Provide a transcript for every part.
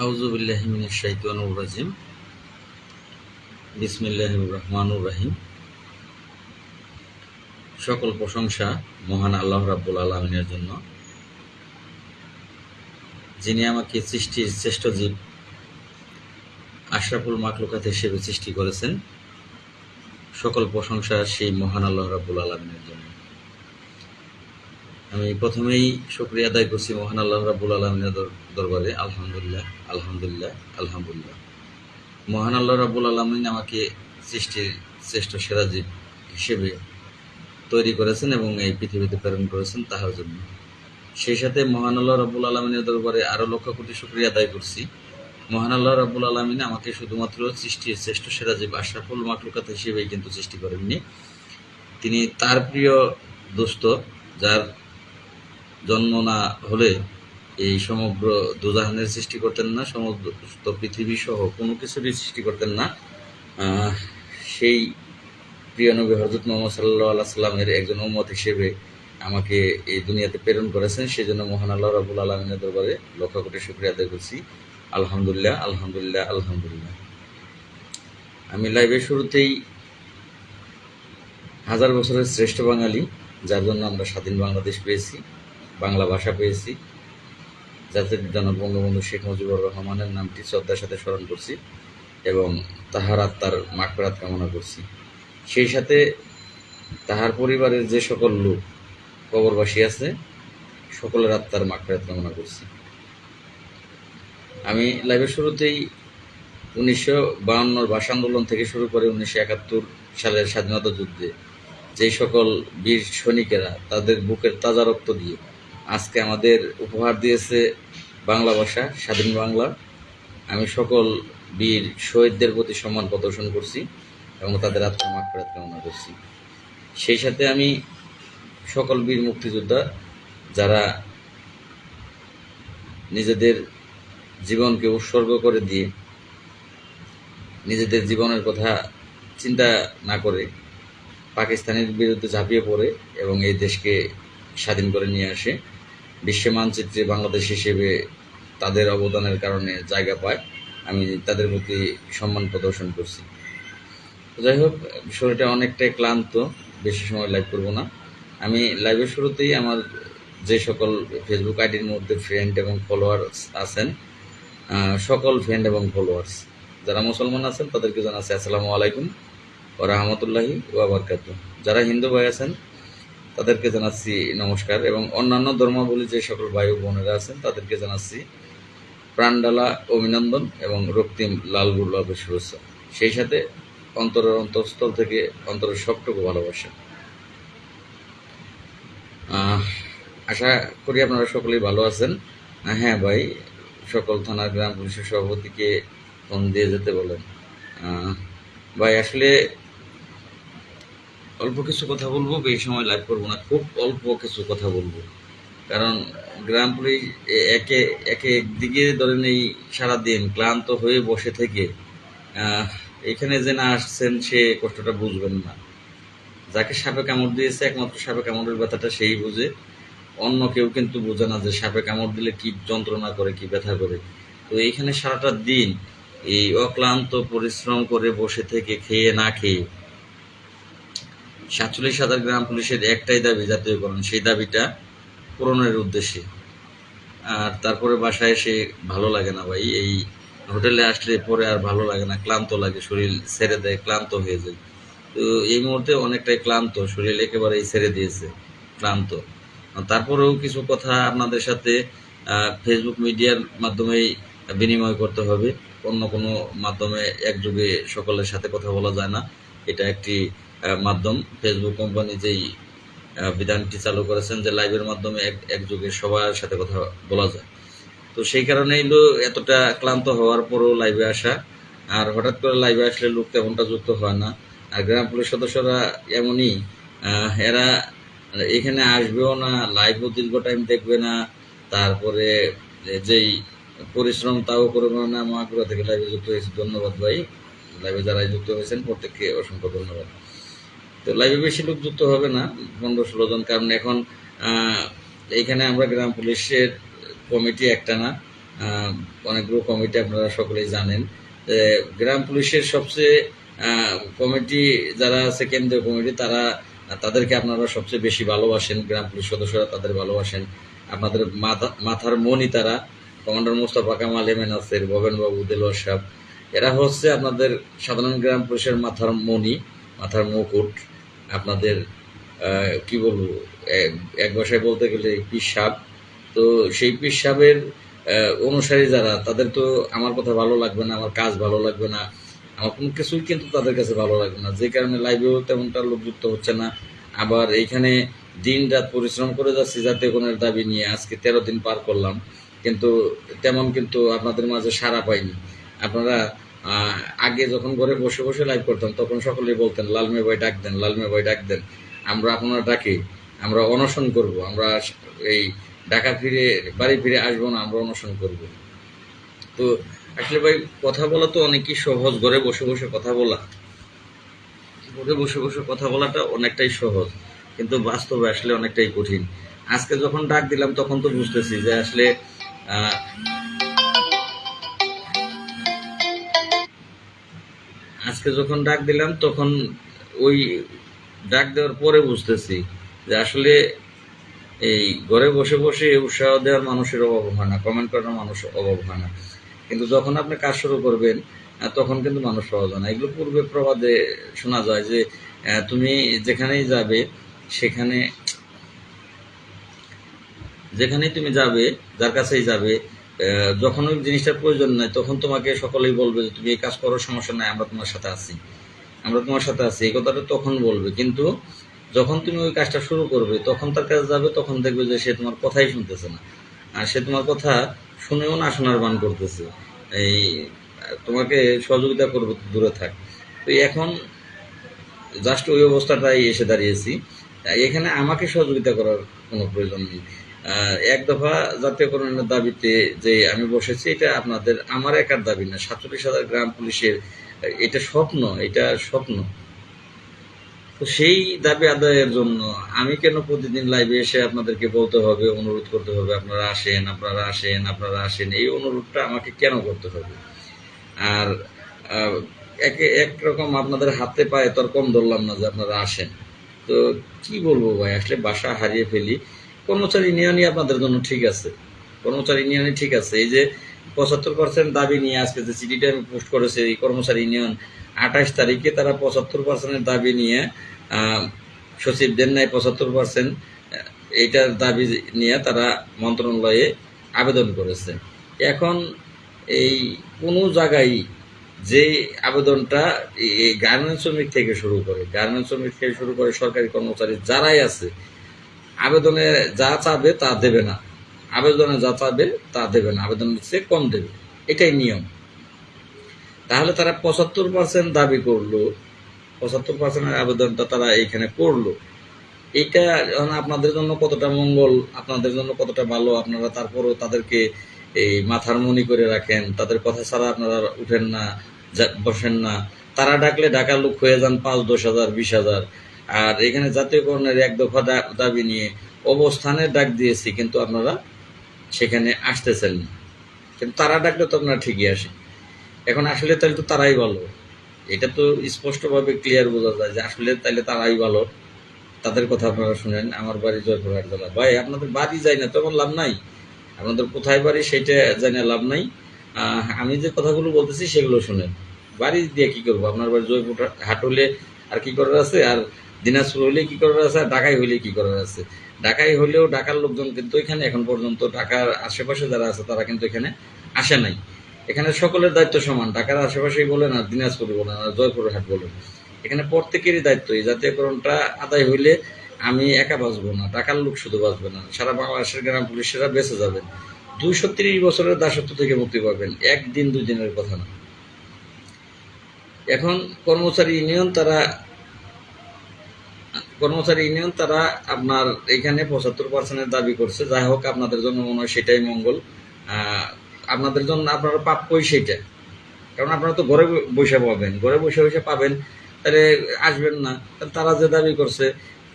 আউযু বিল্লাহি মিনাশ শাইতানির রাজিম। বিসমিল্লাহির রহমানির রহিম। সকল প্রশংসা মহান আল্লাহ রাব্বুল আলামিনের জন্য, যিনি আমাকে সৃষ্টির শ্রেষ্ঠ জীব আশরাফুল মাখলুকাত হিসেবে সৃষ্টি করেছেন। সকল প্রশংসা সেই মহান আল্লাহ রাব্বুল আলামিনের জন্য। আমি প্রথমেই শুকরিয়া আদায় করছি মহান আল্লাহ রাব্বুল আলামিনের দরবারে। আলহামদুলিল্লাহ, আলহামদুলিল্লাহ, আলহামদুলিল্লাহ। মহান আল্লাহ রাব্বুল আলামিন আমাকে সৃষ্টির শ্রেষ্ঠ সেরা জীব হিসেবে তৈরি করেছেন এবং এই পৃথিবীতে প্রেরণ করেছেন তাহার জন্য। সেই সাথে মহান আল্লাহ রাব্বুল আলামিনের দরবারে আরও লক্ষ কোটি শুকরিয়া আদায় করছি। মহান আল্লাহ রাব্বুল আলামিন আমাকে শুধুমাত্র সৃষ্টির শ্রেষ্ঠ সেরা জীব আশরাফুল মাখলুকাত হিসেবেই কিন্তু সৃষ্টি করেননি। তিনি তার প্রিয় দোস্ত, যার জন্ম না হলে এই সমগ্র দুজাহানের সৃষ্টি করতেন না, সমস্ত পৃথিবী সহ কোনো কিছুরই সৃষ্টি করতেন না, সেই প্রিয় নবী হযরত মুহাম্মদ সাল্লাল্লাহু আলাইহি সাল্লামের একজন উম্মত হিসেবে আমাকে এই দুনিয়াতে প্রেরণ করেছেন। সেজন্য মহান আল্লাহ রাব্বুল আলামিনের দরবারে লক্ষ কোটি শুকরিয়া আদায় করছি। আলহামদুলিল্লাহ, আলহামদুলিল্লাহ, আলহামদুলিল্লাহ। আমি লাইভের শুরুতেই হাজার বছরের শ্রেষ্ঠ বাঙালি, যার জন্য আমরা স্বাধীন বাংলাদেশ পেয়েছি, বাংলা ভাষা পেয়েছি, জাতির জনক বঙ্গবন্ধু শেখ মুজিবুর রহমানের নামটি শ্রদ্ধার সাথে স্মরণ করছি এবং তাহার আত্মার মাগফিরাত কামনা করছি। সেই সাথে তাহার পরিবারের যে সকল লোক কবরবাসী আছে, সকলের আত্মার মাগফিরাত কামনা করছি। আমি লাইভের শুরুতেই 1952 ভাষা আন্দোলন থেকে শুরু করে 1971 সালের স্বাধীনতা যুদ্ধে যে সকল বীর সৈনিকেরা তাদের বুকের তাজা রক্ত দিয়ে আজকে আমাদের উপহার দিয়েছে বাংলা ভাষা, স্বাধীন বাংলা, আমি সকল বীর শহীদদের প্রতি সম্মান প্রদর্শন করছি এবং তাদের আত্মার মাগফিরাত কামনা করছি। সেই সাথে আমি সকল বীর মুক্তিযোদ্ধা যারা নিজেদের জীবনকে উৎসর্গ করে দিয়ে, নিজেদের জীবনের কথা চিন্তা না করে পাকিস্তানের বিরুদ্ধে ঝাঁপিয়ে পড়ে এবং এই দেশকে স্বাধীন করে নিয়ে আসে, বিশ্ব মানচিত্রে বাংলাদেশ হিসেবে তাদের অবদানের কারণে জায়গা পায়, আমি তাদের প্রতি সম্মান প্রদর্শন করছি। যাই হোক, শরীরটা অনেকটাই ক্লান্ত, বেশি সময় লাইভ করব না। আমি লাইভের শুরুতেই আমার যে সকল ফেসবুক আইডির মধ্যে ফ্রেন্ড এবং ফলোয়ার্স আছেন, সকল ফ্রেন্ড এবং ফলোয়ার্স যারা মুসলমান আছেন তাদেরকে জানাচ্ছি আসসালামু আলাইকুম ওয়া রাহমাতুল্লাহি ওয়া বারাকাতুহু। যারা হিন্দু ভাই আছেন তাদেরকে জানাচ্ছি নমস্কার এবং অন্যান্য ধর্মাবলী যে সকল ভাই ও বোনেরা আছেন তাদেরকে জানাচ্ছি প্রাণডালা অভিনন্দন এবং রক্তিম লাল গুলাবের শুভেচ্ছা। সেই সাথে অন্তরের অন্তঃস্থল থেকে অন্তরের সবটুকু ভালোবাসা। আশা করি আপনারা সকলেই ভালো আছেন। হ্যাঁ ভাই, সকল থানার গ্রাম পুলিশের সভাপতিকে ফোন দিয়ে যেতে বলেন। ভাই আসলে অল্প কিছু কথা বলবো, বেশি সময় লাইভ করবো না, খুব অল্প কিছু কথা বলবো। কারণ গ্রাম পুলিশ একে একদিকে ধরেন এই সারাদিন ক্লান্ত হয়ে বসে থেকে এখানে যে না আসছেন সে কষ্টটা বুঝবেন না। যাকে সাপে কামড় দিয়েছে একমাত্র সাপে কামড়ের ব্যথাটা সেই বুঝে, অন্য কেউ কিন্তু বোঝে না যে সাপে কামড় দিলে কি যন্ত্রণা করে, কি ব্যথা করে। তো এইখানে সারাটা দিন এই অক্লান্ত পরিশ্রম করে বসে থেকে খেয়ে না খেয়ে 47,000 গ্রাম পুলিশের একটাই দাবি জাতীয়করণ, সেই দাবিটা পূরণের উদ্দেশ্যে। আর তারপরে বাসায় এসে ভালো লাগে না ভাই, এই হোটেলে আসলে পরে আর ভালো লাগে না, ক্লান্ত লাগে, শরীর ছেড়ে দেয়, ক্লান্ত হয়ে যায়। তো এই মুহূর্তে অনেকটাই ক্লান্ত, শরীর একেবারেই ছেড়ে দিয়েছে, ক্লান্ত। তারপরেও কিছু কথা আপনাদের সাথে ফেসবুক মিডিয়ার মাধ্যমেই বিনিময় করতে হবে, অন্য কোনো মাধ্যমে একযোগে সকলের সাথে কথা বলা যায় না। এটা একটি মাধ্যম, ফেসবুক কোম্পানি যেই বিধানটি চালু করেছেন যে লাইভের মাধ্যমে একযোগে সবার সাথে কথা বলা যায়। তো সেই কারণেই এতটা ক্লান্ত হওয়ার পরও লাইভে আসা, আর হঠাৎ করে লাইভে আসলে লোক তেমনটা যুক্ত হয় না। আর গ্রাম পুলিশ সদস্যরা এমনই, এরা এখানে আসবেও না, লাইভও দীর্ঘ টাইম দেখবে না, তারপরে যেই পরিশ্রম তাও করবে না। মাগুরা থেকে লাইভে যুক্ত হয়েছে, ধন্যবাদ ভাই। লাইভে যারা যুক্ত হয়েছেন প্রত্যেককে অসংখ্য ধন্যবাদ। তো লাইভে বেশি লোক যুক্ত হবে না, 15-16 জন, কারণ এখন এইখানে আমরা গ্রাম পুলিশের কমিটি একটা না, অনেকগুলো কমিটি আপনারা সকলেই জানেন। গ্রাম পুলিশের সবচেয়ে কমিটি যারা আছে, কেন্দ্রীয় কমিটি, তাদেরকে আপনারা সবচেয়ে বেশি ভালোবাসেন, গ্রাম পুলিশ সদস্যরা তাদের ভালোবাসেন। আপনাদের মাথার মণি তারা, commander Mostafa Kamal, M A Nasir, ভবেনবাবু, Delwar সাহেব, এরা হচ্ছে আপনাদের সাধারণ গ্রাম পুলিশের মাথার মণি, মাথার মুকুট। আপনাদের কি বলবো, এক ভাষায় বলতে গেলে পীর সাহেব। তো সেই পীর সাহেবের অনুসারী যারা, তাদের তো আমার কথা ভালো লাগবে না, আমার কাজ ভালো লাগবে না, আমার কোনো কিছুই কিন্তু তাদের কাছে ভালো লাগবে না, যে কারণে লাইভেও তেমনটা লোক যুক্ত হচ্ছে না। আবার এইখানে দিন রাত পরিশ্রম করে যাচ্ছি জাতীয় কোণের দাবি নিয়ে, আজকে 13 দিন পার করলাম, কিন্তু তেমন কিন্তু আপনাদের মাঝে সাড়া পাইনি। আপনারা আগে যখন ঘরে বসে বসে লাইভ করতাম, তখন সকলেই বলতেন লালমে ভাই ডাক দেন, লালমে ভাই ডাক দেন। আমরা আপনারা ডাকি, আমরা অনশন করব, আমরা এই ঢাকা ফিরে বাড়ি ফিরে আসবো না, আমরা অনশন করব। তো আসলে ভাই কথা বলা তো অনেকই সহজ, ঘরে বসে বসে কথা বলা, ঘরে বসে বসে কথা বলাটা অনেকটাই সহজ, কিন্তু বাস্তবে আসলে অনেকটাই কঠিন। আজকে যখন ডাক দিলাম তখন তো বুঝতেছি যে আসলে আহ, আজকে যখন ডাক দিলাম তখন ওই ডাক দেওয়ার পরে বুঝতেছি যে আসলে এই ঘরে বসে বসে উৎসাহ দেওয়ার মানুষের অভাব হয় না, কমেন্ট করার মানুষের অভাব হয় না, কিন্তু যখন আপনি কাজ শুরু করবেন তখন কিন্তু মানুষ পাওয়া যায় না। এগুলো পূর্বে প্রবাদে শোনা যায় যে তুমি যেখানেই যাবে, সেখানে যেখানেই তুমি যাবে, যার কাছেই যাবে, যখন ওই জিনিসটার প্রয়োজন নাই, তখন তোমাকে সকলেই বলবে যে তুমি এই কাজ করো, সমস্যা নাই, আমরা তোমার সাথে আছি, আমরা তোমার সাথে আছি, এই কথাটা তখন বলবে। কিন্তু যখন তুমি ওই কাজটা শুরু করবে, তখন তার কাছে যাবে, তখন দেখবে যে সে তোমার কথাই শুনতেছে না, আর সে তোমার কথা শুনেও না শোনার ভান করতেছে, এই তোমাকে সহযোগিতা করবে তো দূরে থাক। তো এখন জাস্ট ওই অবস্থাটাই এসে দাঁড়িয়েছি। এখানে আমাকে সহযোগিতা করার কোনো প্রয়োজন নেই। এক দফা জাতীয়করণের দাবিতে যে আমি বসেছি, এটা আপনাদের আমার একার দাবি না, 47,000 গ্রাম পুলিশের এটা স্বপ্ন, এটা স্বপ্ন। তো সেই দাবি আদায়ের জন্য আমি কেন প্রতিদিন লাইভে এসে আপনাদেরকে বলতে হবে, অনুরোধ করতে হবে আপনারা আসেন, আপনারা আসেন, আপনারা আসেন, এই অনুরোধটা আমাকে কেন করতে হবে? আর একরকম আপনাদের হাতে পায়ে তো আর কম ধরলাম না যে আপনারা আসেন। তো কি বলবো ভাই, আসলে বাসা হারিয়ে ফেলি। কর্মচারী ইউনিয়নই আপনাদের জন্য ঠিক আছে, কর্মচারী ইউনিয়নই ঠিক আছে। এই যে 75% দাবি নিয়ে আজকে যে চিঠিটা আমি পোস্ট করেছে এই কর্মচারী ইউনিয়ন, 28 তারিখে তারা 75%-এর দাবি নিয়ে সচিব দেন নাই 75%, এইটার দাবি নিয়ে তারা মন্ত্রণালয়ে আবেদন করেছে। এখন এই কোনো জায়গায় যে আবেদনটা এই গার্মেন্টস শ্রমিক থেকে শুরু করে, গার্মেন্টস শ্রমিক থেকে শুরু করে সরকারি কর্মচারী যারাই আছে, আবেদনে যা চাবে তা দেবে না, আবেদনে যা চাবে তা দেবে না, আবেদনের চেয়ে কম দেবে, এটাই নিয়ম। তাহলে তারা 75% দাবি করলো, 75%-এর আবেদনটা তারা এইখানে করলো। এইটা আপনাদের জন্য কতটা মঙ্গল, আপনাদের জন্য কতটা ভালো, আপনারা তারপরও তাদেরকে এই মাথার মনি করে রাখেন, তাদের কথা ছাড়া আপনারা উঠেন না, বসেন না। তারা ডাকলে ডাকার লোক হয়ে যান 5-10 হাজার, 20 হাজার। আর এখানে জাতীয়করণের এক দফা দাবি নিয়ে অবস্থানের ডাক দিয়েছি, কিন্তু আপনারা সেখানে আসতেছেন না। কিন্তু তারা ডাকলে তো আপনারা ঠিকই আসেন। এখন আসলে তাহলে তো তারাই ভালো, এটা তো স্পষ্টভাবে ক্লিয়ার বোঝা যায় যে আসলে তাইলে তারাই ভালো। তাদের কথা আপনারা শুনেন। আমার বাড়ি জয়পুরহাট জেলা। ভাই আপনাদের বাড়ি যাই না তেমন লাভ নাই, আপনাদের কোথায় বাড়ি সেইটা জানি লাভ নাই। আমি যে কথাগুলো বলতেছি সেগুলো শুনেন। বাড়ি দিয়ে কি করবো, আপনার বাড়ি জয়পুরহাট হলে আর কি করার আছে, আর দিনাজপুর হলে কি করার আছে, আর ঢাকায় হলে কি করার আছে। ঢাকায় হলেও ঢাকার লোকজন কিন্তু এখানে এখন পর্যন্ত, ঢাকার আশেপাশে যারা আছে তারা কিন্তু এখানে আসে নাই। এখানে সকলের দায়িত্ব সমান, ঢাকার আশেপাশেই বলেন আর দিনাজপুর বলেন আর জয়পুরহাট বলেন, এখানে প্রত্যেকেরই দায়িত্ব। এই জাতীয়করণটা আদায় হইলে আমি একা বাঁচবো না, ঢাকার লোক শুধু বাঁচবে না, সারা বাংলাদেশের গ্রাম পুলিশেরা বেঁচে যাবেন, 230 বছরের দাসত্ব থেকে মুক্তি পাবেন, একদিন 2 দিনের কথা না। এখন কর্মচারী ইউনিয়ন তারা আপনার এখানে 75%-এর দাবি করছে। যাই হোক, আপনাদের জন্য মনে হয় সেটাই মঙ্গল, আপনাদের জন্য আপনারা প্রাপ্যই সেটা। কারণ আপনারা তো ঘরে বসে পাবেন, ঘরে বসে বসে পাবেন, তাহলে আসবেন না। তারা যে দাবি করছে,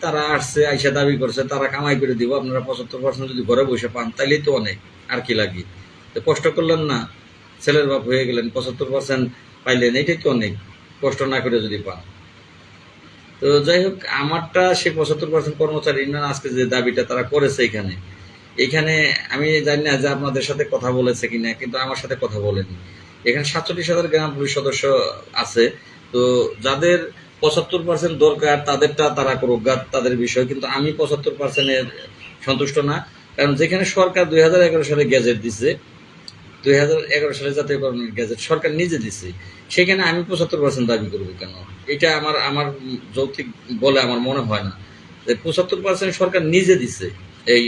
তারা আসছে, দাবি করছে, তারা কামাই করে দিব, আপনারা 75% যদি ঘরে বসে পান তাইলেই তো অনেক, আর কি লাগে। তো কষ্ট করলেন না, ছেলের বাপ হয়ে গেলেন, 75% পাইলেন, এটাই তো অনেক। কষ্ট না করে যদি পান। তো যাই হোক, আমারটা সে 75% কর্মচারী ইউনিয়ন আজকে যে দাবিটা তারা করেছে এখানে, এখানে আমি জানি না যে আপনাদের সাথে কথা বলেছে কিনা, কিন্তু আমার সাথে কথা বলেনি। এখানে 47,000 গ্রাম পুলিশ সদস্য আছে। তো যাদের 75% দরকার তাদেরটা তারা করুক, তাদের বিষয়। কিন্তু আমি 75%-এর সন্তুষ্ট না। কারণ যেখানে সরকার 2011 সালে গ্যাজেট দিছে, 2011 সালে জাতীয়করণের গ্যাজেট সরকার নিজে দিছে, সেখানে আমি 75% দাবি করবো কেন? এটা আমার আমার যৌক্তিক বলে আমার মনে হয় না। 75% সরকার নিজে দিছে। এই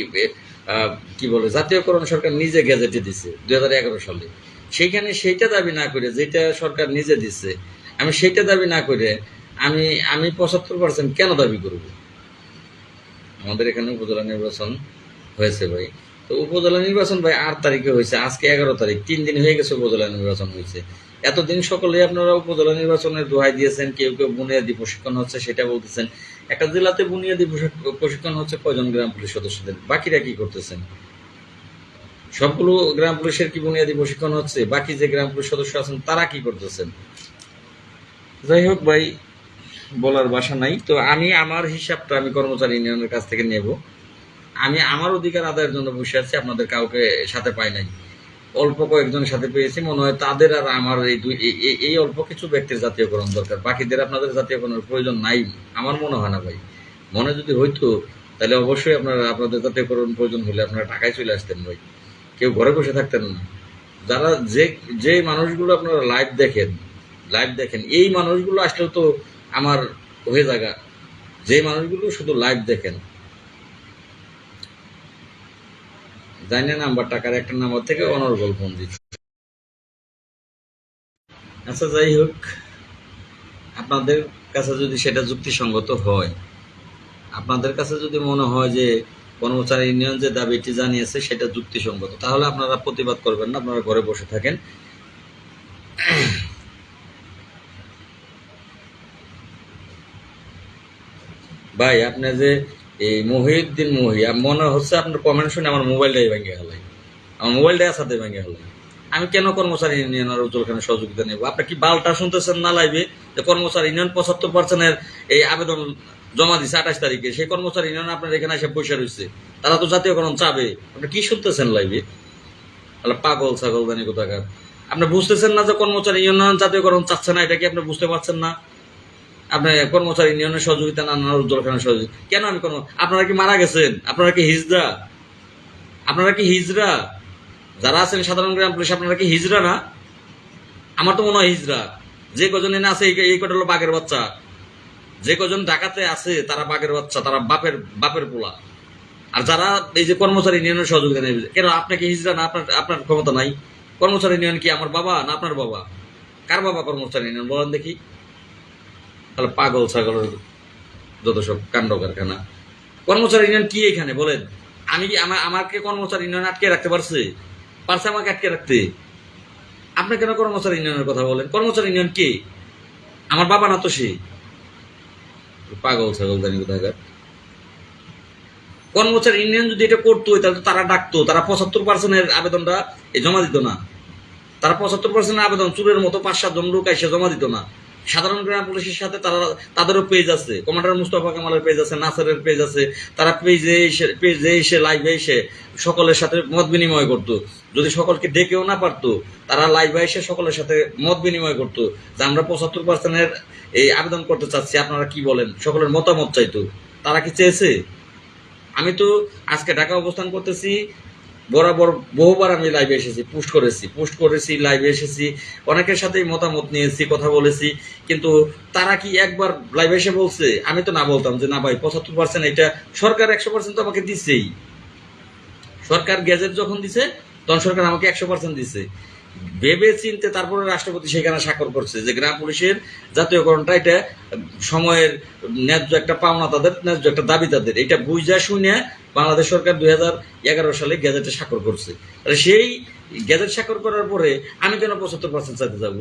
কি বলে, জাতীয়করণ সরকার নিজে গ্যাজেটে দিছে 2011 সালে। সেইখানে সেইটা দাবি না করে, যেটা সরকার নিজে দিছে, আমি সেইটা দাবি না করে আমি আমি 75% কেন দাবি করব? আমাদের এখানে উপজেলা নির্বাচন হয়েছে ভাই। তো উপজেলা নির্বাচন ভাই 8 তারিখে হয়েছে, আজকে 11 তারিখ, 3 দিন হয়ে গেছে উপজেলা নির্বাচন হয়েছে। এতদিন সকলে আপনারা উপজেলা নির্বাচনের দোহাই দিয়েছেন, কেউ কেউ বুনিয়াদী প্রশিক্ষণ হচ্ছে সেটা বলতেছেন। একটা জেলাতে বুনিয়াদী প্রশিক্ষণ হচ্ছে কয়জন গ্রাম পুলিশ সদস্যদের? বাকিরা কি করতেছেন? সবগুলো গ্রাম পুলিশের কি বুনিয়াদী প্রশিক্ষণ হচ্ছে? বাকি যে গ্রাম পুলিশ সদস্য আছেন তারা কি করতেছেন? যাই হোক ভাই, বলার ভাষা নাই। তো আমি আমার হিসাবটা আমি কর্মচারী ইউনিয়নের কাছ থেকে নেব। আমি আমার অধিকার আদায়ের জন্য বসে আছি, আপনাদের কাউকে সাথে পাই নাই। অল্প কয়েকজনের সাথে পেয়েছি, মনে হয় তাদের আর আমার এই অল্প কিছু ব্যক্তির জাতীয়করণ দরকার, বাকিদের আপনাদের জাতীয়করণের প্রয়োজন নাই আমার মনে হয় না ভাই। মনে যদি হইতো তাহলে অবশ্যই আপনারা আপনাদের জাতীয়করণ প্রয়োজন হলে আপনারা ঢাকায় চলে আসতেন ভাই, কেউ ঘরে বসে থাকতেন না। যারা যে মানুষগুলো আপনারা লাইভ দেখেন, এই মানুষগুলো আসলেও তো আমার হয়ে জায়গা। যে মানুষগুলো শুধু লাইভ দেখেন, জানি না নাম্বার, টাকার একটা নাম্বার থেকে অনর্গল ফোন দিচ্ছে। আচ্ছা যাই হোক, আপনাদের কাছে যদি সেটা যুক্তিসঙ্গত হয়, আপনাদের কাছে যদি মনে হয় যে কর্মচারী ইউনিয়ন যে দাবিটি জানিয়েছে সেটা যুক্তিসঙ্গত, তাহলে আপনারা প্রতিবাদ করবেন না, আপনারা ঘরে বসে থাকেন। ভাই আপনি যে এই মহিউদ্দিন মনে হচ্ছে আপনার কমেন্ট শুনে আমার মোবাইলটাই ভেঙে গেলাই, আমার মোবাইলটাই সাথে ভেঙে গেলাই। আমি কেন কর্মচারী ইউনিয়ন আর উজ্জ্বল খানের সহযোগিতা নেব? আপনি কি বালটা শুনতেছেন না লাইভে? যে কর্মচারী ইউনিয়ন 75%-এর এই আবেদন জমা দিচ্ছে 28 তারিখে, সেই কর্মচারী ইউনিয়ন আপনার এখানে এসে পয়সা রয়েছে, তারা তো জাতীয়করণ চাবে। আপনি কি শুনতেছেন লাইভে? তাহলে পাগল ছাগল জানি কোথাকার। আপনি বুঝতেছেন না যে কর্মচারী ইউনিয়ন জাতীয়করণ চাচ্ছে না? এটা কি আপনি বুঝতে পারছেন না? আপনি কর্মচারী ইউনিয়নের সহযোগিতা না না উজ্জ্বল খানের সহযোগিতা কেন? আমি আপনারা কি মারা গেছেন? আপনারা কি হিজড়া? আপনারা কি হিজড়া? যারা আছেন সাধারণ গ্রাম পুলিশ, আপনারা কি হিজড়া না? আমার তো মনে হয় হিজড়া। যে কজন এনে আছে এই কটা হলো বাঘের বাচ্চা। যে কজন ঢাকাতে আছে তারা বাঘের বাচ্চা, তারা বাপের বাপের পোলা। আর যারা এই যে কর্মচারী ইউনিয়নের সহযোগিতা নেবে, কেন আপনি কি হিজড়া না? আপনার আপনার ক্ষমতা নাই? কর্মচারী ইউনিয়ন কি আমার বাবা না আপনার বাবা? কার বাবা কর্মচারী ইউনিয়ন বলেন দেখি? তাহলে পাগল ছাগলের যত সব কাণ্ড কারখানা। কর্মচারী ইউনিয়ন কি এখানে বলেন? আমি কি আমাকে কর্মচারী ইউনিয়ন আটকে রাখতে পারছে আমাকে আটকে রাখতে? আপনি কেন কর্মচারী ইউনিয়নের কথা বলেন? কর্মচারী ইউনিয়ন কে? আমার বাবা না তো সে। পাগল ছাগল জানি কোথাকার। কর্মচারী ইউনিয়ন যদি এটা করতো তাহলে তো তারা ডাকতো, তারা 75%-এর আবেদনটা জমা দিত না। তারা 75%-এর আবেদন চুরের মতো 5-7 জন লোক এসে জমা দিত না। সাধারণ গ্রাম পুলিশের সাথে তাদেরও পেজ আছে, কমান্ডার মুস্তফা কামালের পেজ আছে, নাসারের পেজ আছে। তারা পেজে এসে লাইভে এসে সকলের সাথে মত বিনিময় করতো। যদি সকলকে ডেকেও না পারতো, তারা লাইভে এসে সকলের সাথে মত বিনিময় করতো যে আমরা 75%-এর এই আবেদন করতে চাচ্ছি, আপনারা কি বলেন? সকলের মতামত চাইতো। তারা কি চেয়েছে? আমি তো আজকে ঢাকা অবস্থান করতেছি, বরাবর বহুবার আমি লাইভে এসেছি, পোস্ট করেছি, লাইভে এসেছি, অনেকের সাথেই মতামত নিয়েছি, কথা বলেছি। কিন্তু তারা কি একবার লাইভে এসে বলছে? আমি তো না বলতাম যে না ভাই 75% এটা সরকার 100% তো আমাকে দিছেই। সরকার গ্যাজেট যখন দিছে তখন সরকার আমাকে 100% দিছে। ভেবে চিনতে তারপরে রাষ্ট্রপতি সেখানে স্বাক্ষর করছে যে গ্রাম পুলিশের জাতীয়করণটা এটা সময়ের ন্যায্য একটা পাওনা তাদের, ন্যায্য একটা দাবি তাদের। এটা বুঝা শুনে বাংলাদেশ সরকার 2011 সালে গ্যাজেটে স্বাক্ষর করছে। সেই গ্যাজেট স্বাক্ষর করার পরে আমি কেন 75% চাইতে যাব?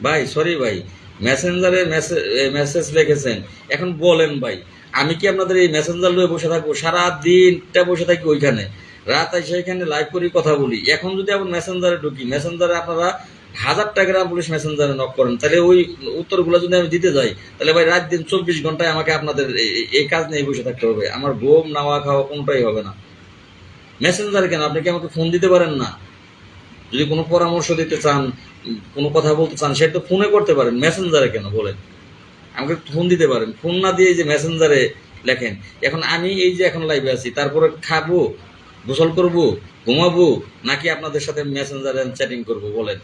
ভাই সরি ভাই, মেসেঞ্জারে মেসেজ লিখেছেন, এখন বলেন ভাই আমি কি আপনাদের এই মেসেঞ্জার লয়ে বসে থাকবো? সারা দিনটা বসে থাকি ওইখানে, রাত এসে এখানে লাইভ করি, কথা বলি। এখন যদি আবার মেসেঞ্জারে ঢুকি, মেসেঞ্জারে আপনারা 1000টা গ্রাম পুলিশ মেসেঞ্জারে নক করেন, তাহলে ওই উত্তরগুলো যদি আমি দিতে যাই, তাহলে ভাই রাত দিন 24 ঘন্টায় আমাকে আপনাদের এই কাজ নিয়ে বসে থাকতে হবে। আমার ঘুম নাওয়া খাওয়া কোনটাই হবে না। মেসেঞ্জারে কেন? আপনি কি আমাকে ফোন দিতে পারেন না? যদি কোনো পরামর্শ দিতে চান, কোনো কথা বলতে চান, সেটা তো ফোনে করতে পারেন, মেসেঞ্জারে কেন বলেন? আমাকে ফোন দিতে পারেন। ফোন না দিয়ে যে মেসেঞ্জারে লেখেন। এখন আমি এই যে এখন লাইভে আছি, তারপরে খাবো, গোসল করব, ঘুমাবো, নাকি আপনাদের সাথে মেসেঞ্জারে চ্যাটিং করব বলেন?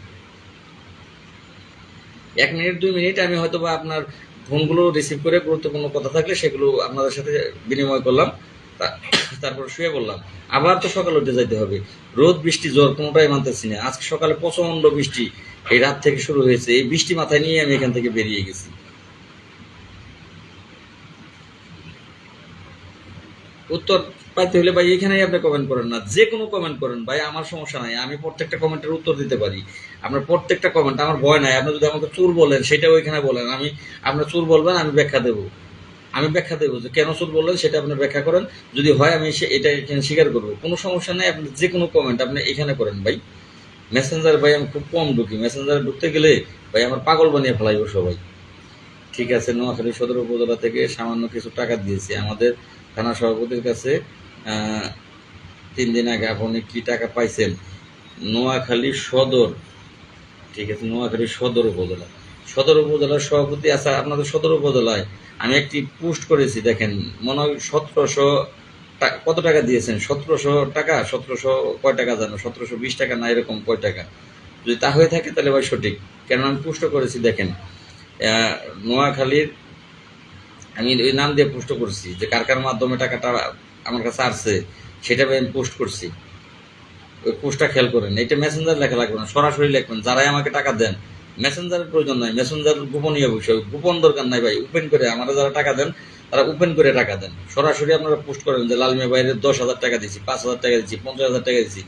1 মিনিট 2 মিনিট আমি হয়তো বা আপনার ফোনগুলো রিসিভ করে গুরুত্বপূর্ণ কথা থাকলে সেগুলো আপনাদের সাথে বিনিময় করলাম, তারপর শুয়ে বললাম। আবার তো সকালে উঠে যাইতে হবে। রোদ বৃষ্টি জ্বর কোনোটাই মানতেছি না। আজকে সকালে প্রচন্ড বৃষ্টি, এই রাত থেকে শুরু হয়েছে। এই বৃষ্টি মাথায় নিয়ে আমি এখান থেকে বেরিয়ে গেছি। উত্তর পাইতে হলে ভাই এখানেই আপনি কমেন্ট করেন না, যে কোনো কমেন্ট করেন ভাই, আমার সমস্যা নাই। আমি প্রত্যেকটা কমেন্টের উত্তর দিতে পারি। আপনার প্রত্যেকটা কমেন্ট, আমার ভয় নাই। আপনি যদি আমাকে চুর বলেন, সেটা ওইখানে বলেন। আমি, আপনার চুর বলবেন, আমি ব্যাখ্যা দেবো। আমি ব্যাখ্যা দেবো যে কেন চুর বললেন, সেটা আপনি ব্যাখ্যা করেন। যদি হয় আমি এটা এখানে স্বীকার করবো, কোনো সমস্যা নেই। আপনি যে কোনো কমেন্ট আপনি এখানে করেন ভাই। মেসেঞ্জার ভাই আমি খুব কম ঢুকি। মেসেঞ্জারে ঢুকতে গেলে ভাই আমার পাগল বানিয়ে ফেলাইব সবাই। ঠিক আছে, নোয়াখালী সদর উপজেলা থেকে সামান্য কিছু টাকা দিয়েছি আমাদের থানা সভাপতির কাছে। 3 দিন আগে আপনি কি টাকা পাইছেন? নোয়াখালী সদর, ঠিক আছে, নোয়াখালী সদর উপজেলা, সদর উপজেলার সভাপতি আছে আপনাদের সদর উপজেলায়। আমি একটি পোস্ট করেছি, দেখেন, মনে হয় 1700 কত টাকা দিয়েছেন? 1700 টাকা, 1700 কয় টাকা জানো? 1720 টাকা না এরকম কয় টাকা। যদি তা হয়ে থাকে তাহলে ভাই সঠিক, কেন আমি পোস্ট করেছি। দেখেন, নোয়াখালীর, আমি ওই নাম দিয়ে পোস্ট করছি যে কার কার মাধ্যমে টাকাটা আমার কাছে আসছে, সেটা আমি পোস্ট করছি। ওই পোস্টটা খেয়াল করেন। এটা মেসেঞ্জার লেখা লাগবে না, সরাসরি লিখবেন যারাই আমাকে টাকা দেন। মেসেঞ্জারের প্রয়োজন নাই, মেসেঞ্জার গোপনীয় বিষয়, গোপন দরকার নাই ভাই। ওপেন করে আমাদের যারা টাকা দেন, তারা ওপেন করে টাকা দেন। সরাসরি আপনারা পোস্ট করেন যে লালমিয়া বাইরে 10,000 টাকা দিচ্ছি, 5,000 টাকা দিচ্ছি, 50,000 টাকা দিচ্ছি,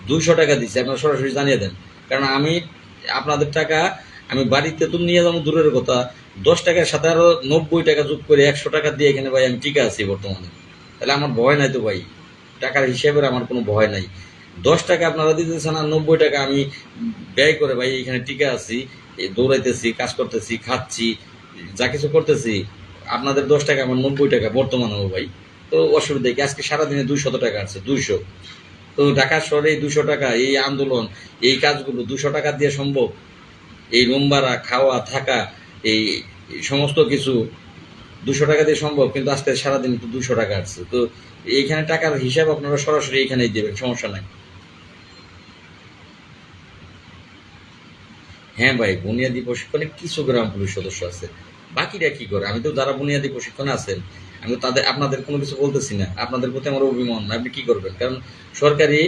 200 টাকা দিচ্ছি, আপনারা সরাসরি জানিয়ে দেন। কারণ আমি আপনাদের টাকা আমি বাড়িতে তো নিয়ে যাবো দূরের কথা, 10 টাকার সাথে আরো 90 টাকা যোগ করে 100 টাকা দিয়ে এখানে ভাই আমি টিকা আছি বর্তমানে। তাহলে আমার ভয় নাই তো ভাই, টাকার হিসেবের আমার কোনো ভয় নাই। 10 টাকা আপনারা দিতেছেন আর 90 টাকা আমি ব্যয় করে ভাই এখানে টিকে আছি, দৌড়াইতেছি, কাজ করতেছি, খাচ্ছি, যা কিছু করতেছি। আপনাদের 10 টাকা, আমার 90 টাকা বর্তমানেও ভাই। তো অসুবিধা কি? আজকে সারাদিনে 200 টাকা আছে, 200। তো ঢাকা শহরে এই 200 টাকা, এই আন্দোলন, এই কাজগুলো 200 টাকা দিয়ে সম্ভব? এই রুম ভাড়া, খাওয়া, থাকা, এই সমস্ত কিছু 200 টাকা দিয়ে সম্ভব? কিন্তু আজকে সারাদিন তো 200 টাকা আসছে। তো এইখানে টাকার হিসাব আপনারা সরাসরি এখানেই দেবেন, সমস্যা নাই। হ্যাঁ ভাই, বুনিয়াদী প্রশিক্ষণে কিছু গ্রাম পুলিশ সদস্য আছে। বাকিরা কি করে? আমি তো যারা বুনিয়াদী প্রশিক্ষণে আছেন, আমি তো তাদের, আপনাদের কোনো কিছু বলতেছি না। আপনাদের প্রতি আমার অভিমান, আপনি কি করবেন? কারণ সরকারি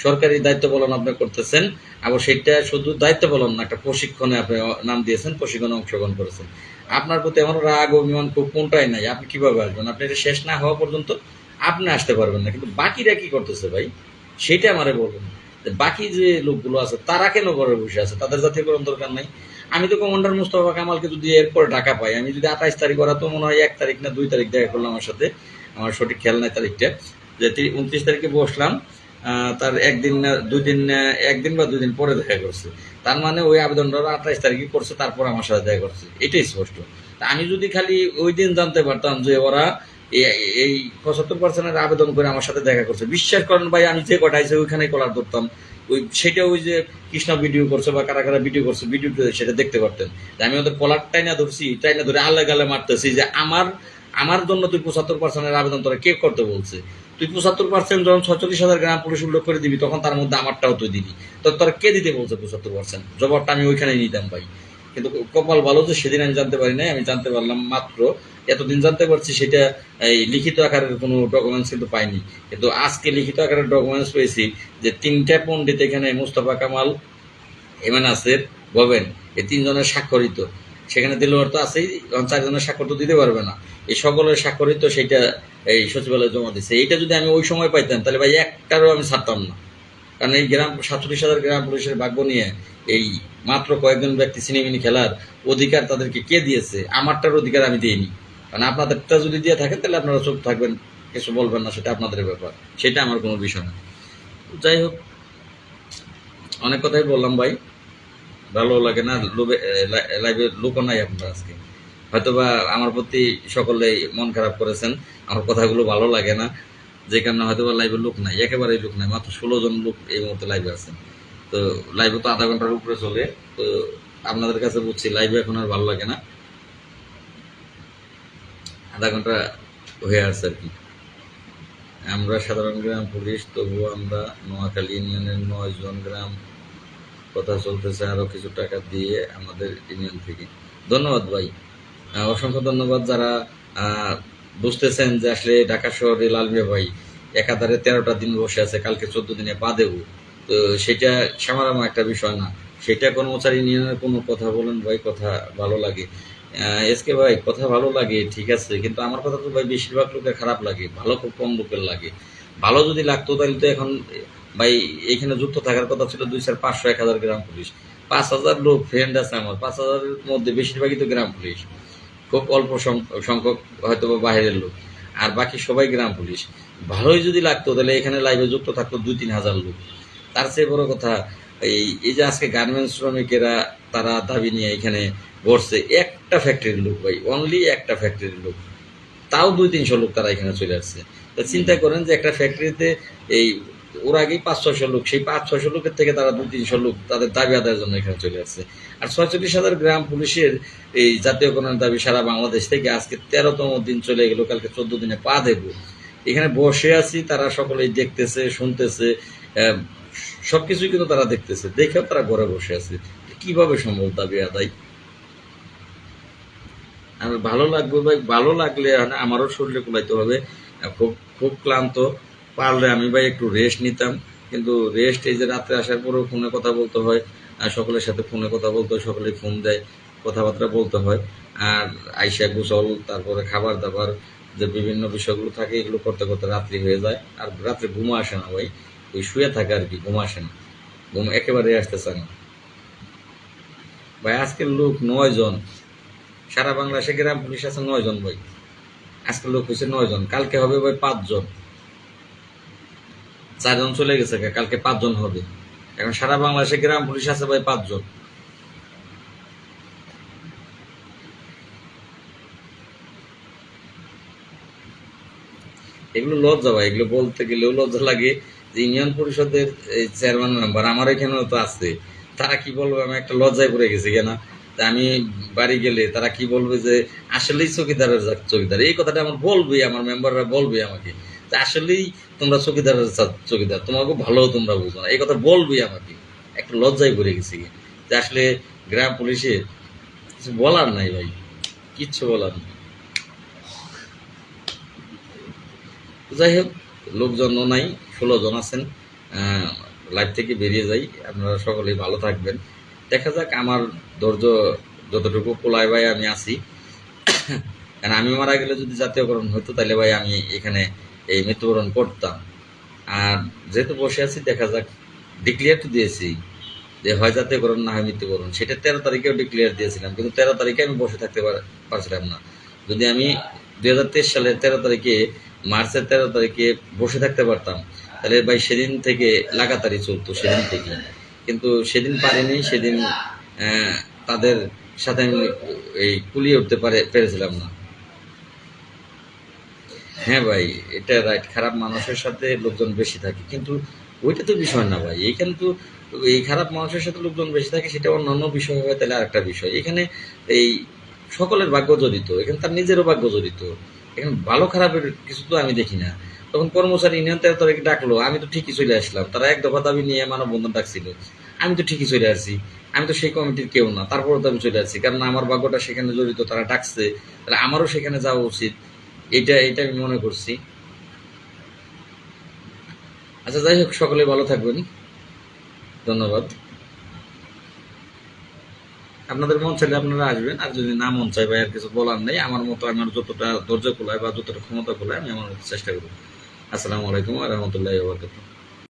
সরকারি দায়িত্ব পালন আপনি করতেছেন। আবার সেটা শুধু দায়িত্ব পালন না, একটা প্রশিক্ষণে আপনি নাম দিয়েছেন, প্রশিক্ষণে অংশগ্রহণ করেছেন। আপনার প্রতি আমার রাগ অভিমান খুব কোনটাই নাই। আপনি কিভাবে আসবেন? আপনি এটা শেষ না হওয়া পর্যন্ত আপনি আসতে পারবেন না। কিন্তু বাকিরা কি করতেছে ভাই, সেটা আমারে বলবেন। বাকি যে লোকগুলো আছে তারা কেন ঘরে বসে আছে? তাদের জাতীয়করণ দরকার নাই? আমি তো কমান্ডার মুস্তফা কামালকে যদি এরপরে টাকা পাই, আমি যদি 28 তারিখ, ওরা তো মনে হয় 1 তারিখ না 2 তারিখ দেখা করলাম আমার সাথে, আমার সঠিক খেয়াল নাই তারিখটা, যে 29 তারিখে বসলাম, তার একদিন না 2 দিন, একদিন বা 2 দিন পরে দেখা করছে। তার মানে ওই আবেদনটা 28 তারিখে করছে, তারপর আমার সাথে দেখা করছে, এটাই স্পষ্ট। তা আমি যদি খালি ওই দিন জানতে পারতাম যে ওরা এই 75% আবেদন করে আমার সাথে দেখা করছে, বিশ্বাস করেন ভাই, আমি যে কটাইছে ওইখানে কলার ধরতাম। সেটা ওই যে কৃষ্ণ ভিডিও করছে বা কারা কারা ভিডিও করছে, ভিডিও সেটা দেখতে পারতেন। আমি ওদের কলার টাইনা ধরছি, টাইনা ধরে আলে গালে মারতেছি যে আমার আমার জন্য তুই 75% আবেদন তোরা কে করতে বলছে? তুই 75% যখন 46,000 গ্রাম পুলিশ উল্লেখ করে দিবি, তখন তার মধ্যে আমারটাও তুই দিবি। তো তোরা কে দিতে বলছে 75%? জবাবটা আমি ওইখানে নিতাম ভাই। কিন্তু কপাল ভালো যে সেদিন আমি জানতে পারি নাই। আমি জানতে পারলাম মাত্র, এতদিন জানতে পারছি সেটা এই লিখিত আকারের কোনো ডকুমেন্টস কিন্তু পাইনি। কিন্তু আজকে লিখিত আকারের ডকুমেন্টস পেয়েছি যে 3টা পণ্ডিত এখানে, মুস্তফা কামাল, এমএন নাসির, ভবেন, এই 3 জনের স্বাক্ষরিত। সেখানে দিলওয়ার তো আছেই, 4 জনের স্বাক্ষর তো দিতে পারবে না। এই সকলের স্বাক্ষরিত সেটা এই সচিবালয়ে জমা দিচ্ছে। এইটা যদি আমি ওই সময় পাইতাম তাহলে ভাই একটারও আমি ছাড়তাম না। কারণ এই গ্রাম 47,000 গ্রাম পুলিশের ভাগ্য নিয়ে এই মাত্র কয়েকজন ব্যক্তি সিনেমিনি খেলার অধিকার তাদেরকে কে দিয়েছে? আমারটার অধিকার আমি দিইনি। কারণ আপনাদেরটা যদি দিয়ে থাকেন তাহলে আপনারা চুপ থাকবেন, কিছু বলবেন না, সেটা আপনাদের ব্যাপার, সেটা আমার কোনো বিষয় না। যাই হোক, অনেক কথাই বললাম ভাই, ভালো লাগে না লাইভে লুকও নাই আপনার আজকে, হয়তোবা আমার প্রতি সকলেই মন খারাপ করেছেন, আমার কথাগুলো ভালো লাগে না, যে কারণে হয়তোবা লাইভে লুক নাই, একেবারেই লুক নাই, মাত্র 16 জন লোক এই মুহূর্তে লাইভে আছেন। তো লাইভে তো আধা ঘন্টার উপরে চলে, তো আপনাদের কাছে বুঝছি লাইভে এখন আর ভালো লাগে না, আধা ঘন্টা হয়ে আসছে আর কি। আমরা সাধারণ গ্রাম পুলিশ, তবুও আমরা নোয়াখালী ইউনিয়নের 9 জন গ্রাম কথা চলতেছে আরো কিছু টাকা দিয়ে আমাদের ইউনিয়ন থেকে। ধন্যবাদ ভাই, অসংখ্য ধন্যবাদ যারা বুঝতেছেন যে আসলে ঢাকা শহরে লালমিয়া ভাই একাধারে 13টা দিন বসে আছে, কালকে 14 দিনে পা দেব, তো সেটা সামারামা একটা বিষয় না, সেটা কর্মচারী ইউনিয়নের কোনো কথা বলেন ভাই, কথা ভালো লাগে। এসকে ভাই কথা ভালো লাগে ঠিক আছে, কিন্তু আমার কথা তো ভাই বেশিরভাগ লোকের খারাপ লাগে, ভালো খুব কম লোকের লাগে। ভালো যদি লাগতো তাহলে তো এখন ভাই এখানে যুক্ত থাকার কথা ছিল 200, 500, 1000 গ্রাম পুলিশ, 5000 লোক ফ্রেন্ড আছে আমার, 5000-এর মধ্যে বেশিরভাগই তো গ্রাম পুলিশ, খুব অল্প সংখ্যক হয়তো বা বাইরের লোক, আর বাকি সবাই গ্রাম পুলিশ। ভালোই যদি লাগতো তাহলে এখানে লাইভে যুক্ত থাকতো 2-3 হাজার লোক। তার চেয়ে বড় কথা, এই যে আজকে গার্মেন্টস শ্রমিকেরা তারা দাবি নিয়ে এখানে বসছে, একটা ফ্যাক্টরির লোক ভাই, অনলি একটা ফ্যাক্টরির লোক, তাও 200-300 লোক তারা এখানে চলে আসছে। তো চিন্তা করেন যে একটা ফ্যাক্টরিতে এই ওর আগেই 500-600 লোক, সেই 500-600 লোকের থেকে তারা 200-300 লোক তাদের দাবি আদায়ের জন্য এখানে চলে আসছে। আর 46,000 গ্রাম পুলিশের এই জাতীয়করণের দাবি সারা বাংলাদেশ থেকে আজকে 13তম দিন চলে গেল, কালকে 14 দিনে পা দেব, এখানে বসে আছি, তারা সকলেই দেখতেছে শুনতেছে, সবকিছুই কিন্তু তারা দেখতেছে, দেখেও তারা ঘরে বসে আছে, কিভাবে সম্ভব দাবি আদায়? আমার ভালো লাগবে ভাই, ভালো লাগলে আমারও শরীরে কুলাইতে হবে, খুব খুব ক্লান্ত, পারলে আমি ভাই একটু রেস্ট নিতাম, কিন্তু রেস্ট এই যে রাত্রে আসার পরেও ফোনে কথা বলতে হয়, আর সকলের সাথে ফোনে কথা বলতে হয়, সকলেই ফোন দেয়, কথাবার্তা বলতে হয়, আর আইসা গোসল, তারপরে খাবার দাবার, যে বিভিন্ন বিষয়গুলো থাকে এগুলো করতে করতে রাত্রি হয়ে যায়, আর রাত্রে ঘুম আসে না ভাই, ওই শুয়ে থাকে আর কি, ঘুম আসে না, ঘুম একেবারেই আসতেছে না ভাই। আজকের লোক 9 জন, সারা বাংলাদেশে গ্রাম পুলিশ আছে 9 জন ভাই, আজকে লোক হয়েছে 9 জন, কালকে হবে ভাই 5 জন, 4 জন চলে গেছে, কালকে 5 জন হবে, এখন সারা বাংলাদেশে গ্রাম পুলিশ আছে ভাই 5 জন। এগুলো লজ্জা ভাই, এগুলো বলতে গেলেও লজ্জা লাগে যে ইউনিয়ন পরিষদের চেয়ারম্যান মেম্বার আমার এখানেও তো আছে, তারা কি বলবে, আমি একটা লজ্জায় পড়ে গেছি কেন, আমি বাড়ি গেলে তারা কি বলবে যে আসলেই চকিদারের চকিদার, এই কথাটা আমার বলবে, আমার মেম্বাররা বলবে আমাকে যে আসলেই তোমরা চকিদারের চকিদার, তোমাকে ভালো তোমরা বুঝো না, এই কথা বলবে আমাকে, একটা লজ্জায় পড়ে গেছি যে আসলে গ্রাম পুলিশে কিছু বলার নাই ভাই, কিচ্ছু বলার নেই। যাই হোক, লোকজনও নাই, 16 জন আছেন, লাইভ থেকে বেরিয়ে যাই, আপনারা সকলেই ভালো থাকবেন, দেখা যাক আমার ধৈর্য যতটুকু পোলায় ভাই আমি আছি, কারণ আমি মারা গেলে যদি জাতীয়করণ হতো তাহলে ভাই আমি এখানে এই মৃত্যুবরণ করতাম, আর যেহেতু বসে আছি দেখা যাক, ডিক্লিয়ার তো দিয়েছি যে হয় জাতীয়করণ না হয় মৃত্যুবরণ, সেটা 13 তারিখেও ডিক্লিয়ার দিয়েছিলাম, কিন্তু 13 তারিখে আমি বসে থাকতে পারছিলাম না, যদি আমি 2023 সালের 13 তারিখে, মার্চের 13 তারিখে বসে থাকতে পারতাম তাহলে ভাই সেদিন থেকে লাগাতারই চলতো, সেদিন থেকে, কিন্তু সেদিন পারিনি, সেদিন তাদের সাথে আমি এই কুলিয়ে উঠতে পেরেছিলাম না। হ্যাঁ ভাই, এটা রাইট, খারাপ মানুষের সাথে লোকজন বেশি থাকে, কিন্তু ওইটা তো বিষয় না ভাই, এখানে তো এই খারাপ মানুষের সাথে লোকজন বেশি থাকে সেটা অন্যান্য বিষয় হয়, তাহলে আরেকটা বিষয়, এখানে এই সকলের ভাগ্য জড়িত, এখানে তার নিজেরও ভাগ্য জড়িত, এখানে ভালো খারাপের কিছু তো আমি দেখি না। তখন কর্মচারী ইউনিয়ন 13 তারিখে ডাকলো, আমি তো ঠিকই চলে আসলাম, তারা এক দফা দাবি নিয়ে মানববন্ধন ডাকছিল, আমি তো ঠিকই চলে আসছি, আমি তো সেই কমিটির কেউ না, তারপরেও তো আমি চলে আসছি, কারণ আমার ভাগ্যটা সেখানে জড়িত, তারা ডাকছে, তাহলে আমারও সেখানে যাওয়া উচিত, এটা এটা আমি মনে করছি। আচ্ছা যাই হোক, সকলে ভালো থাকবেন, ধন্যবাদ। আপনাদের মন চাইলে আপনারা আসবেন, আর যদি না মন চাই ভাই আর কিছু বলার নেই, আমার মতো আমার যতটা ধৈর্য কুলায় বা যতটা ক্ষমতা কুলায় আমি আমার মতো চেষ্টা করব। আসসালামু আলাইকুম ওয়া রাহমাতুল্লাহি ওয়া বারাকাতুহু।